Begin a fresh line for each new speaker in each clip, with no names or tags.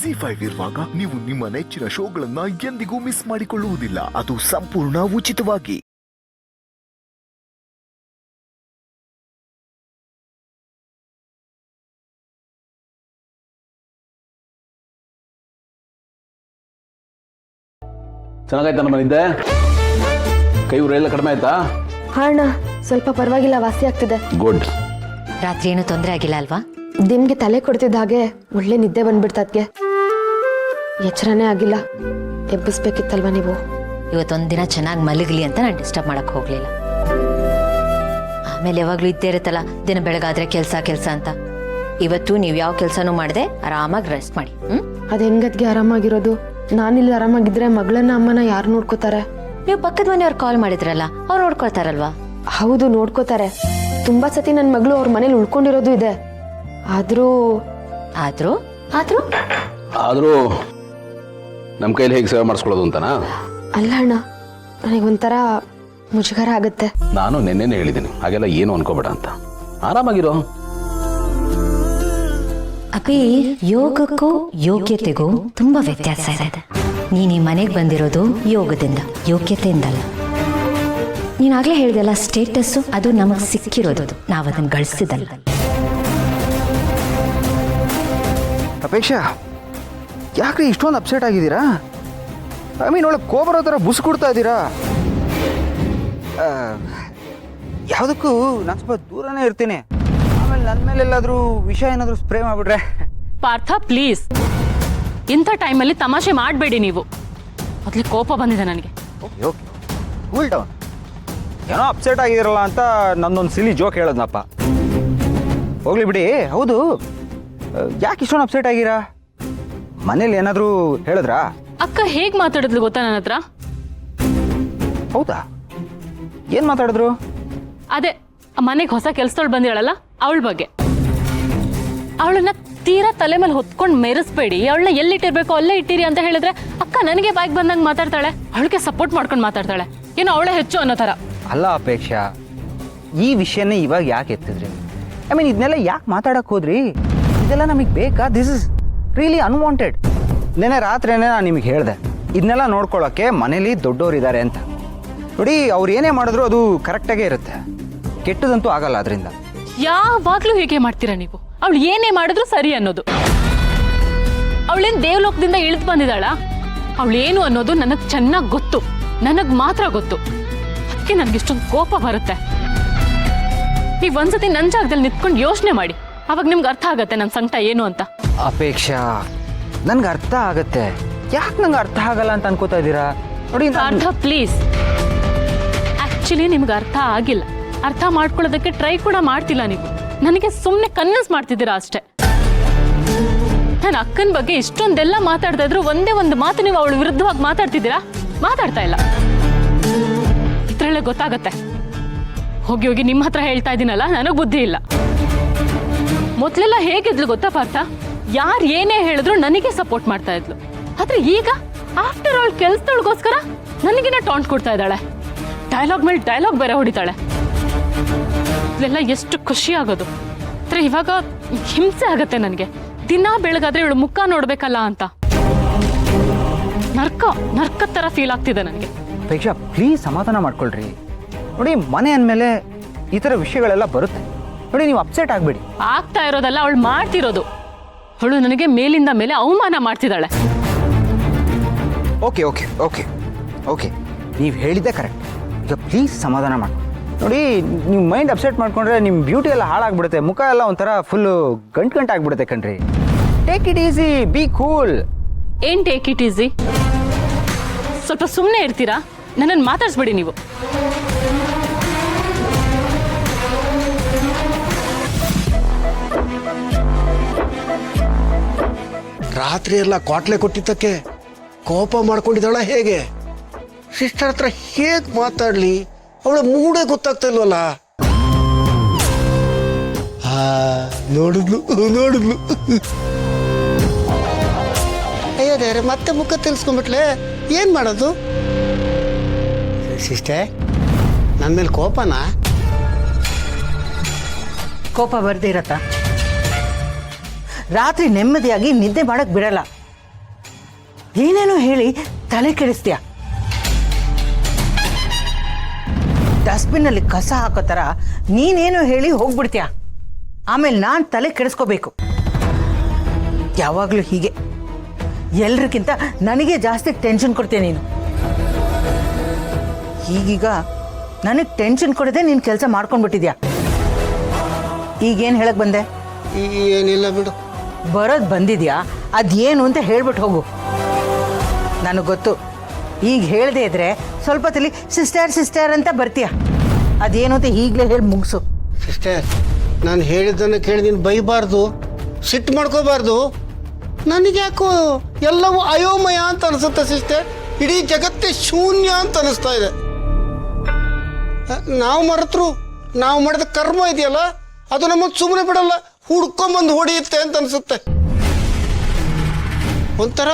ZEE5 ಇರುವಾಗ ನೀವು ನಿಮ್ಮ ನೆಚ್ಚಿನ ಶೋಗಳನ್ನ ಎಂದಿಗೂ ಮಿಸ್ ಮಾಡಿಕೊಳ್ಳುವುದಿಲ್ಲ. ಅದು ಸಂಪೂರ್ಣ ಉಚಿತವಾಗಿ.
ಚೆನ್ನಾಗಾಯ್ತಾ ಮನಿದ್ದೆ? ಕೈ ಊರೆಲ್ಲ ಕಡಿಮೆ ಆಯ್ತಾ?
ಹಾ ಅಣ್ಣ, ಸ್ವಲ್ಪ ಪರವಾಗಿಲ್ಲ, ವಾಸಿ ಆಗ್ತಿದೆ.
ಗುಡ್.
ರಾತ್ರಿ ಏನು ತೊಂದರೆ ಆಗಿಲ್ಲ ಅಲ್ವಾ?
ದಿನ್ಗೆ ತಲೆ ಕೊಡ್ತಿದ್ದ ಹಾಗೆ ಒಳ್ಳೆ ನಿದ್ದೆ ಬಂದ್ಬಿಡ್ತದ್ಗೆ. ಎಚ್ಚರನೇ ಆಗಿಲ್ಲ. ಎಬ್ಬಿಸ್ಬೇಕಿತ್ತಲ್ವಾ ನೀವು?
ಇವತ್ತೊಂದು ದಿನ ಚೆನ್ನಾಗಿ ಮಲಗಲಿ ಅಂತ ನಾನು ಡಿಸ್ಟರ್ಬ್ ಮಾಡಕ್ ಹೋಗ್ಲಿಲ್ಲ. ಆಮೇಲೆ ಯಾವಾಗ್ಲೂ ಇದ್ದೇ ಇರುತ್ತಲ್ಲ, ದಿನ ಬೆಳಗಾದ್ರೆ ಕೆಲ್ಸ ಅಂತ. ಇವತ್ತು ನೀವು ಯಾವ ಕೆಲ್ಸನೂ ಮಾಡದೆ ಆರಾಮಾಗಿ ರೆಸ್ಟ್ ಮಾಡಿ.
ಅದ್ ಹೆಂಗದ್ಗೆ ಆರಾಮಾಗಿರೋದು? ನಾನಿಲ್ಲಿ ಆರಾಮಾಗಿದ್ರೆ ಮಗಳನ್ನ ಅಮ್ಮನ ಯಾರು ನೋಡ್ಕೋತಾರೆ?
ನೀವು ಪಕ್ಕದ ಮನೆಯವ್ರು ಕಾಲ್ ಮಾಡಿದ್ರಲ್ಲ, ಅವ್ರು ನೋಡ್ಕೊಳ್ತಾರಲ್ವಾ?
ಹೌದು, ನೋಡ್ಕೋತಾರೆ. ತುಂಬಾ ಸತಿ ನನ್ನ ಮಗಳು ಅವ್ರ ಮನೇಲಿ ಉಳ್ಕೊಂಡಿರೋದು ಇದೆ. ಆದ್ರೂ
ನಮ್ಮ ಕೈಲಿ ಹೇಗೆ ಸೇವೆ ಮಾಡಿಸ್ಕೊಳ್ಳೋದು ಅಂತನಾ?
ಅಲ್ಲ ಅಣ್ಣ, ನನಗೊಂಥರ ಮುಜುಗರ ಆಗುತ್ತೆ.
ನಾನು ನೆನ್ನೆನೇ ಹೇಳಿದ್ದೀನಿ, ಹಾಗೆಲ್ಲ ಏನು ಅನ್ಕೋಬೇಡ ಅಂತ. ಆರಾಮಾಗಿರೋ.
ಅಪ್ಪಿ, ಯೋಗಕ್ಕೂ ಯೋಗ್ಯತೆಗೂ ತುಂಬಾ ವ್ಯತ್ಯಾಸ ಇದೆ. ನೀನ್ ಈ ಮನೆಗೆ ಬಂದಿರೋದು ಯೋಗದಿಂದ, ಯೋಗ್ಯತೆಯಿಂದಲ್ಲ. ನೀನಾಗ್ಲೇ ಹೇಳಿದೆಲ್ಲ, ಸ್ಟೇಟಸ್ಸು ಅದು ನಮಗ್ ಸಿಕ್ಕಿರೋದು, ನಾವದನ್ನ ಗಳಿಸಿದಲ್ಲ.
ಅಪೇಕ್ಷಾ, ಯಾಕ್ರಿ ಇಷ್ಟೊಂದು ಅಪ್ಸೆಟ್ ಆಗಿದ್ದೀರಾ? ಐ ಮೀನ್, ಒಳ್ಳೆ ಕೋಬರೋ ಥರ ಬುಸ್ ಕೊಡ್ತಾ ಇದ್ದೀರಾ. ಯಾವುದಕ್ಕೂ ನಾನು ಸ್ವಲ್ಪ ದೂರನೇ ಇರ್ತೀನಿ. ಆಮೇಲೆ ನನ್ನ ಮೇಲೆಲ್ಲಾದರೂ ವಿಷ ಏನಾದರೂ ಸ್ಪ್ರೇ ಮಾಡಿಬಿಟ್ರೆ.
ಪಾರ್ಥ, ಪ್ಲೀಸ್, ಇಂಥ ಟೈಮಲ್ಲಿ ತಮಾಷೆ ಮಾಡಬೇಡಿ ನೀವು. ಮೊದಲೇ ಕೋಪ ಬಂದಿದೆ ನನಗೆ.
Okay okay, cool down. ಏನೋ ಅಪ್ಸೆಟ್ ಆಗಿದ್ದೀರಲ್ಲ ಅಂತ ನನ್ನೊಂದು ಸಿಲಿ ಜೋಕ್ ಹೇಳೋದನಪ್ಪ. ಹೋಗ್ಲಿ ಬಿಡಿ. ಹೌದು, ಯಾಕೆ ಇಷ್ಟೊಂದು ಅಪ್ಸೆಟ್ ಆಗಿರಾ? ಮನೇಲಿ ಏನಾದರೂ ಹೇಳಿದ್ರಾ?
ಅಕ್ಕ ಹೇಗೆ ಮಾತಾಡಿದ್ಲು ಗೊತ್ತಾ ನನ್ನ ಹತ್ರ?
ಹೌದಾ? ಏನು ಮಾತಾಡಿದ್ರು?
ಅದೇ ಮನೆಗೆ ಹೊಸ ಕೆಲ್ಸದವಳು ಬಂದಿರಲ್ಲ, ಅವಳ ಬಗ್ಗೆ. ಅವಳನ್ನ ತೀರಾ ತಲೆ ಮೇಲೆ ಹೊತ್ಕೊಂಡು ಮೆರೆಸ್ಬೇಡಿ, ಅವಳನ್ನ ಎಲ್ಲಿಟ್ಟಿರ್ಬೇಕು ಅಲ್ಲೇ ಇಟ್ಟಿರಿ ಅಂತ ಹೇಳಿದ್ರೆ ಅಕ್ಕ ನನಗೆ ಬಾಯ್ಗೆ ಬಂದಂಗೆ ಮಾತಾಡ್ತಾಳೆ, ಅವಳಿಗೆ ಸಪೋರ್ಟ್ ಮಾಡ್ಕೊಂಡು ಮಾತಾಡ್ತಾಳೆ, ಏನೋ ಅವಳೇ ಹೆಚ್ಚು ಅನ್ನೋ ಥರ.
ಅಲ್ಲ ಅಪೇಕ್ಷಾ, ಈ ವಿಷಯನೇ ಇವಾಗ ಯಾಕೆ ಎತ್ತಿದ್ರಿ? ಐ ಮೀನ್, ಇದನ್ನೆಲ್ಲ ಯಾಕೆ ಮಾತಾಡಕ್ಕೆ ಹೋದ್ರಿ? ಇದೆಲ್ಲ ನಮಗೆ ಬೇಕಾ? This is really unwanted. ನೆನ್ನೆ ರಾತ್ರಿನೇ ನಾನು ನಿಮಗೆ ಹೇಳಿದೆ, ಇದನ್ನೆಲ್ಲ ನೋಡ್ಕೊಳ್ಳೋಕ್ಕೆ ಮನೇಲಿ ದೊಡ್ಡವರು ಇದ್ದಾರೆ ಅಂತ. ನೋಡಿ, ಅವ್ರು ಏನೇ ಮಾಡಿದ್ರು ಅದು ಕರೆಕ್ಟಾಗೇ ಇರುತ್ತೆ, ಕೆಟ್ಟದಂತೂ ಆಗಲ್ಲ ಅದರಿಂದ.
ಯಾವಾಗ್ಲೂ ಹೀಗೆ ಮಾಡ್ತೀರಾ ನೀವು? ಅವಳು ಏನೇ ಮಾಡಿದ್ರು ಸರಿ ಅನ್ನೋದು. ಅವಳೇನು ದೇವಲೋಕದಿಂದ ಇಳಿದು ಬಂದಿದ್ದಾಳ? ಅವಳೇನು ಅನ್ನೋದು ನನಗೆ ಚೆನ್ನಾಗಿ ಗೊತ್ತು, ನನಗೆ ಮಾತ್ರ ಗೊತ್ತು. ಅದಕ್ಕೆ ನನಗಿಷ್ಟೊಂದು ಕೋಪ ಬರುತ್ತೆ. ನೀವು ಒಂದ್ಸತಿ ನನ್ನ ಜಾಗದಲ್ಲಿ ನಿಂತ್ಕೊಂಡು ಯೋಚನೆ ಮಾಡಿ, ಅವಾಗ ನಿಮ್ಗೆ ಅರ್ಥ ಆಗತ್ತೆ ನನ್ನ ಸಂಕಟ ಏನು ಅಂತ.
ಅಪೇಕ್ಷಾ, ನನ್ಗೆ ಅರ್ಥ ಆಗತ್ತೆ. ಯಾಕೆ ನಂಗೆ ಅರ್ಥ ಆಗಲ್ಲ ಅಂತ ಅನ್ಕೋತಾ ಇದ್ದೀರಾ? ನೋಡಿ
ಅರ್ಥ, ಪ್ಲೀಸ್. ಆಕ್ಚುಲಿ ನಿಮ್ಗೆ ಅರ್ಥ ಆಗಿಲ್ಲ, ಅರ್ಥ ಮಾಡ್ಕೊಳ್ಳೋದಕ್ಕೆ ಟ್ರೈ ಕೂಡ ಮಾಡ್ತಿಲ್ಲ ನೀವು. ನನಗೆ ಸುಮ್ಮನೆ ಕನ್ವಿನ್ಸ್ ಮಾಡ್ತಿದ್ದೀರಾ ಅಷ್ಟೇ. ನನ್ನ ಅಕ್ಕನ ಬಗ್ಗೆ ಇಷ್ಟೊಂದೆಲ್ಲ ಮಾತಾಡ್ತಾ ಇದ್ರು ಒಂದೇ ಒಂದು ಮಾತು ನೀವು ಅವಳು ವಿರುದ್ಧವಾಗಿ ಮಾತಾಡ್ತಿದ್ದೀರಾ? ಮಾತಾಡ್ತಾ ಇಲ್ಲ. ಇದ್ರಲ್ಲೇ ಗೊತ್ತಾಗತ್ತೆ. ಹೋಗಿ ಹೋಗಿ ನಿಮ್ಮ ಹತ್ರ ಹೇಳ್ತಾ ಇದ್ದೀನಲ್ಲ, ನನಗೆ ಬುದ್ಧಿ ಇಲ್ಲ. ಮೊದಲೆಲ್ಲ ಹೇಗಿದ್ಲು ಗೊತ್ತಾ ಪಾರ್ಥ? ಯಾರು ಏನೇ ಹೇಳಿದ್ರು ನನಗೆ ಸಪೋರ್ಟ್ ಮಾಡ್ತಾ ಇದ್ಲು. ಆದ್ರೆ ಈಗ ಆಫ್ಟರ್ ಆಲ್ ಕೆಲ್ಸದೊಳಗೋಸ್ಕರ ನನಗಿನ ಟಾಂಟ್ ಕೊಡ್ತಾ ಇದ್ದಾಳೆ. ಡೈಲಾಗ್ ಮೇಲೆ ಡೈಲಾಗ್ ಬೇರೆ ಹೊಡಿತಾಳೆ. ಇದೆಲ್ಲ ಎಷ್ಟು ಖುಷಿ ಆಗೋದು. ಆದ್ರೆ ಇವಾಗ ಹಿಂಸೆ ಆಗತ್ತೆ ನನಗೆ. ದಿನ ಬೆಳಗಾದ್ರೆ ಇವಳು ಮುಖ ನೋಡ್ಬೇಕಲ್ಲ ಅಂತ ನರ್ಕ ತರ ಫೀಲ್ ಆಗ್ತಿದೆ ನನಗೆ.
ಅಪೇಕ್ಷಾ, ಪ್ಲೀಸ್ ಸಮಾಧಾನ ಮಾಡ್ಕೊಳ್ರಿ. ನೋಡಿ, ಮನೆ ಅಂದಮೇಲೆ ಈ ಥರ ವಿಷಯಗಳೆಲ್ಲ ಬರುತ್ತೆ. ನೋಡಿ, ನೀವು ಅಪ್ಸೆಟ್ ಆಗಬೇಡಿ.
ಆಗ್ತಾ ಇರೋದಲ್ಲ, ಅವಳು ಮಾಡ್ತಿರೋದು. ಅವಳು ನನಗೆ ಮೇಲಿಂದ ಮೇಲೆ ಅವಮಾನ ಮಾಡ್ತಿದ್ದಾಳೆ.
ಓಕೆ ಓಕೆ ಓಕೆ ಓಕೆ, ನೀವು ಹೇಳಿದ್ದೆ ಕರೆಕ್ಟ್. ಈಗ ಪ್ಲೀಸ್ ಸಮಾಧಾನ ಮಾಡಿ. ನೋಡಿ, ನೀವು ಮೈಂಡ್ ಅಪ್ಸೆಟ್ ಮಾಡ್ಕೊಂಡ್ರೆ ನಿಮ್ಮ ಬ್ಯೂಟಿ ಎಲ್ಲ ಹಾಳಾಗ್ಬಿಡುತ್ತೆ, ಮುಖ ಎಲ್ಲ ಒಂಥರ ಫುಲ್ಲು ಗಂಟಾಗ್ಬಿಡುತ್ತೆ ಕಣ್ರಿ. Take it easy, B cool.
ಏನ್ ಟೇಕ್ ಇಟ್ ಈಸಿ? ಸ್ವಲ್ಪ ಸುಮ್ಮನೆ ಇರ್ತೀರಾ? ನನ್ನನ್ನು ಮಾತಾಡ್ಸ್ಬೇಡಿ ನೀವು.
ರಾತ್ರಿ ಎಲ್ಲ ಕ್ವಾಟ್ಲೆ ಕೊಟ್ಟಿದ್ದಕ್ಕೆ ಕೋಪ ಮಾಡ್ಕೊಂಡಿದ್ದಾಳ ಹೇಗೆ? ಸಿಸ್ಟರ್ ಹತ್ರ ಹೇಗೆ ಮಾತಾಡ್ಲಿ? ಅವಳ ಮೂಡೇ ಗೊತ್ತಾಗ್ತಾ ಇಲ್ವಲ್ಲ. ನೋಡಿದ್ಲು. ಅಯ್ಯೋ ದೇವ್ರೆ, ಮತ್ತೆ ಮುಖ ತಿಳ್ಸ್ಕೊಂಡ್ಬಿಟ್ಲೆ, ಏನ್ ಮಾಡೋದು? ಸಿಸ್ಟರ್, ನನ್ನ ಮೇಲೆ ಕೋಪನಾ?
ಕೋಪ ಬರ್ದಿರತ್ತ? ರಾತ್ರಿ ನೆಮ್ಮದಿಯಾಗಿ ನಿದ್ದೆ ಮಾಡಕ್ ಬಿಡಲ್ಲ. ಏನೇನೋ ಹೇಳಿ ತಲೆ ಕೆಡಿಸ್ತೀಯ. ಡಸ್ಟ್ಬಿನ್ನಲ್ಲಿ ಕಸ ಹಾಕೋ ಥರ ನೀನೇನೋ ಹೇಳಿ ಹೋಗ್ಬಿಡ್ತೀಯ. ಆಮೇಲೆ ನಾನು ತಲೆ ಕೆಡಿಸ್ಕೋಬೇಕು. ಯಾವಾಗಲೂ ಹೀಗೆ ಎಲ್ರಿಗಿಂತ ನನಗೆ ಜಾಸ್ತಿ ಟೆನ್ಷನ್ ಕೊಡ್ತೀಯ ನೀನು. ಈಗೀಗ ನನಗೆ ಟೆನ್ಷನ್ ಕೊಡದೆ ನೀನು ಕೆಲಸ ಮಾಡ್ಕೊಂಡ್ಬಿಟ್ಟಿದ್ಯಾ. ಈಗೇನು ಹೇಳಕ್ ಬಂದೆ?
ಏನಿಲ್ಲ ಬಿಡು.
ಬರೋದು ಬಂದಿದ್ಯಾ, ಅದೇನು ಅಂತ ಹೇಳ್ಬಿಟ್ಟು ಹೋಗು. ನನಗೆ ಗೊತ್ತು, ಈಗ ಹೇಳದೆ ಇದ್ರೆ ಸ್ವಲ್ಪ ತಲೆ ಸಿಸ್ಟರ್ ಸಿಸ್ಟರ್ ಅಂತ ಬರ್ತೀಯ. ಅದೇನು ಅಂತ ಈಗಲೇ ಹೇಳಿ ಮುಗಿಸು.
ಸಿಸ್ಟರ್, ನಾನು ಹೇಳಿದ್ದನ್ನು ಕೇಳಿ ನೀನು ಬೈಬಾರ್ದು, ಸಿಟ್ಟು ಮಾಡ್ಕೋಬಾರ್ದು. ನನಗೆ ಯಾಕೋ ಎಲ್ಲವೂ ಅಯೋಮಯ ಅಂತ ಅನಿಸುತ್ತೆ ಸಿಸ್ಟರ್. ಇಡೀ ಜಗತ್ತೇ ಶೂನ್ಯ ಅಂತ ಅನಿಸ್ತಾ ಇದೆ. ನಾವು ಮರೆತರು ನಾವು ಮಾಡಿದ ಕರ್ಮ ಇದೆಯಲ್ಲ, ಅದು ನಮ್ಮನ್ನು ಸುಮ್ಮನೆ ಬಿಡಲ್ಲ, ಹುಡ್ಕೊಂಬಂದು ಹೊಡೆಯುತ್ತೆ ಅಂತ ಅನಿಸುತ್ತೆ. ಒಂಥರ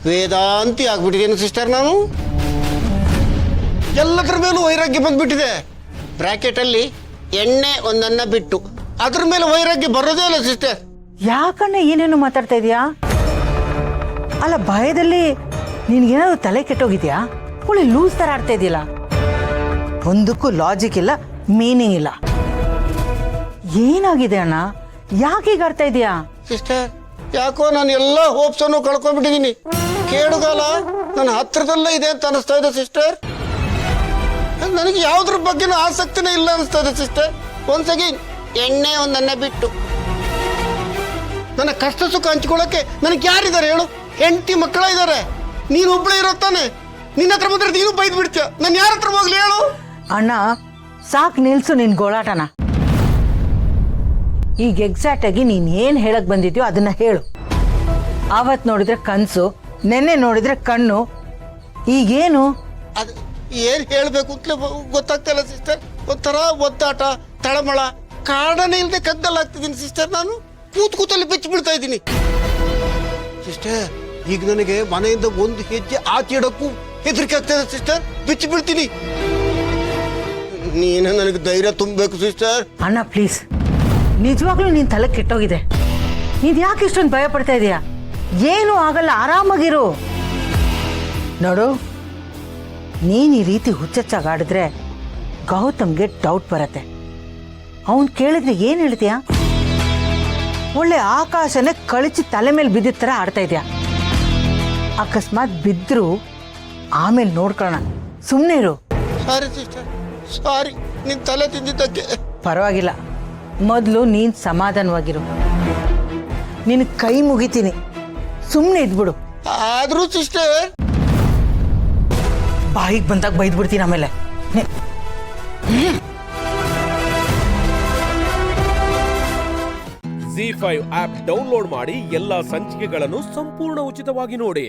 ವೇದಾಂತಿ ಆಗ್ಬಿಟ್ಟಿದ್ದೇನು ಸಿಸ್ಟರ್ ನಾನು. ಎಲ್ಲದರ ಮೇಲೂ ವೈರಾಗ್ಯ ಬಂದ್ಬಿಟ್ಟಿದೆ. ಬ್ರ್ಯಾಕೆಟಲ್ಲಿ ಎಣ್ಣೆ ಒಂದನ್ನ ಬಿಟ್ಟು ಅದ್ರ ಮೇಲೆ ವೈರಾಗ್ಯ ಬರೋದೇ ಇಲ್ಲ ಸಿಸ್ಟರ್.
ಯಾಕಣ್ಣ ಏನೇನು ಮಾತಾಡ್ತಾ ಇದೀಯಾ? ಅಲ್ಲ, ಭಯದಲ್ಲಿ ನಿನ್ಗೇನಾದ್ರು ತಲೆ ಕೆಟ್ಟೋಗಿದ್ಯಾ? ಒಳ್ಳೆ ಲೂಸ್ ಥರ ಆಡ್ತಾ ಇದೆಯಲ್ಲ. ಒಂದಕ್ಕೂ ಲಾಜಿಕ್ ಇಲ್ಲ, ಮೀನಿಂಗ್ ಇಲ್ಲ. ಏನಾಗಿದೆ ಅಣ್ಣ? ಯಾಕೆ ಈಗ ಆಡ್ತಾ ಇದೀಯಾ?
ಸಿಸ್ಟರ್, ಯಾಕೋ ನಾನು ಎಲ್ಲ ಹೋಪ್ಸನ್ನು ಕಳ್ಕೊಂಡ್ಬಿಟ್ಟಿದ್ದೀನಿ. ಕೇಳುಗಾಲ ನನ್ನ ಹತ್ರದಲ್ಲೇ ಇದೆ ಅಂತ ಅನಿಸ್ತಾ ಇದೆ ಸಿಸ್ಟರ್. ನನಗೆ ಯಾವುದ್ರ ಬಗ್ಗೆನೂ ಆಸಕ್ತಿನೇ ಇಲ್ಲ ಅನಿಸ್ತಾ ಇದೆ ಸಿಸ್ಟರ್. ಒನ್ಸ್ ಅಗೈನ್ ಎಣ್ಣೆ ಒಂದನ್ನ ಬಿಟ್ಟು ನನ್ನ ಕಷ್ಟ ಸುಖ ಹಂಚ್ಕೊಳ್ಳೋಕೆ ನನಗೆ ಯಾರಿದ್ದಾರೆ ಹೇಳು? ಹೆಂಡತಿ ಮಕ್ಕಳ ಇದ್ದಾರೆ, ನೀನು ಒಬ್ಬಳೇ ಇರೋ ತಾನೆ. ನಿನ್ನ ಹತ್ರ ಬಂದ್ರೆ ನೀನು ಬೈದು ಬಿಡ್ತೀಯ, ನಾನು ಯಾರ ಹತ್ರ ಹೋಗ್ಲಿ ಹೇಳು?
ಅಣ್ಣ ಸಾಕು, ನಿಲ್ಸು ನಿನ್ ಗೋಳಾಟನ. ಈಗ ಎಕ್ಸಾಕ್ಟ್ ಆಗಿ ನೀನ್ ಏನ್ ಹೇಳಕ್ ಬಂದಿದ್ಯೋ ಅದನ್ನ ಹೇಳು. ಆವತ್ ನೋಡಿದ್ರೆ ಕನ್ಸು, ನೆನ್ನೆ ನೋಡಿದ್ರೆ ಕಣ್ಣು, ಈಗೇನು?
ಅದು ಏನು ಹೇಳಬೇಕು ಅಂತಲೇ ಗೊತ್ತಾಗ್ತಿಲ್ಲ ಸಿಸ್ಟರ್. ಒಂಥರ ಒದ್ದಾಟ, ತಳಮಳ, ಕಾರಣನೇ ಇಲ್ಲದೆ ಕಗ್ಗಲ್ಲಾಗ್ತಿದ್ದೀನಿ ಸಿಸ್ಟರ್. ನಾನು ಕೂತಲ್ಲಿ ಬೆಚ್ಚಿ ಬಿಡ್ತಾ ಇದ್ದೀನಿ ಸಿಸ್ಟರ್. ಈಗ ನನಗೆ ಮನೆಯಿಂದ ಒಂದು ಹೆಜ್ಜೆ ಆಚೆ ಇಡಕ್ಕೂ ಹೆದರಿಕೆ ಆಗ್ತಾ ಇದೆ ಸಿಸ್ಟರ್. ಬಿಚ್ಚಿ ಬಿಡ್ತೀನಿ. ನೀನು ನನಗೆ ಧೈರ್ಯ ತುಂಬಬೇಕು ಸಿಸ್ಟರ್.
ಅಣ್ಣ ಪ್ಲೀಸ್, ನಿಜವಾಗ್ಲೂ ನೀನ್ ತಲೆ ಕೆಟ್ಟೋಗಿದೆ. ನೀನ್ ಯಾಕೆ ಇಷ್ಟೊಂದು ಭಯ ಪಡ್ತಾ ಇದೀಯಾ? ಏನು ಆಗಲ್ಲ, ಆರಾಮಾಗಿರು. ನೋಡು, ನೀನ್ ಈ ರೀತಿ ಹುಚ್ಚಚ್ಚಾಗಾಡಿದ್ರೆ ಗೌತಮ್ಗೆ ಡೌಟ್ ಬರತ್ತೆ. ಅವನ್ ಕೇಳಿದ್ರೆ ಏನ್ ಹೇಳ್ತೀಯ? ಒಳ್ಳೆ ಆಕಾಶನೇ ಕಳಚಿ ತಲೆ ಮೇಲೆ ಬಿದ್ದಿದ ಥರ ಆಡ್ತಾ ಇದೆಯಾ. ಅಕಸ್ಮಾತ್ ಬಿದ್ದರೂ ಆಮೇಲೆ ನೋಡ್ಕೊಳ್ಳೋಣ, ಸುಮ್ಮನೆ ಇರು.
ಸಾರಿ ಸಿಸ್ಟರ್, ಸಾರಿ ನಿನ್ ತಲೆ ತಿಂದಿದ್ದಕ್ಕೆ.
ಪರವಾಗಿಲ್ಲ, ಮೊದಲು ನೀನು ಸಮಾಧಾನವಾಗಿರು. ನಿನ್ನ ಕೈ ಮುಗಿತೀನಿ, ಸುಮ್ಮನೆ ಇದ್ಬಿಡು.
ಆದ್ರೂ ಸಿಸ್ಟರ್,
ಬಾಯಿಗೆ ಬಂದಾಗ ಬೈದ್ಬಿಡ್ತೀನಿ ಆಮೇಲೆ.
ZEE5 ಆಪ್ ಡೌನ್ಲೋಡ್ ಮಾಡಿ ಎಲ್ಲಾ ಸಂಚಿಕೆಗಳನ್ನು ಸಂಪೂರ್ಣ ಉಚಿತವಾಗಿ ನೋಡಿ.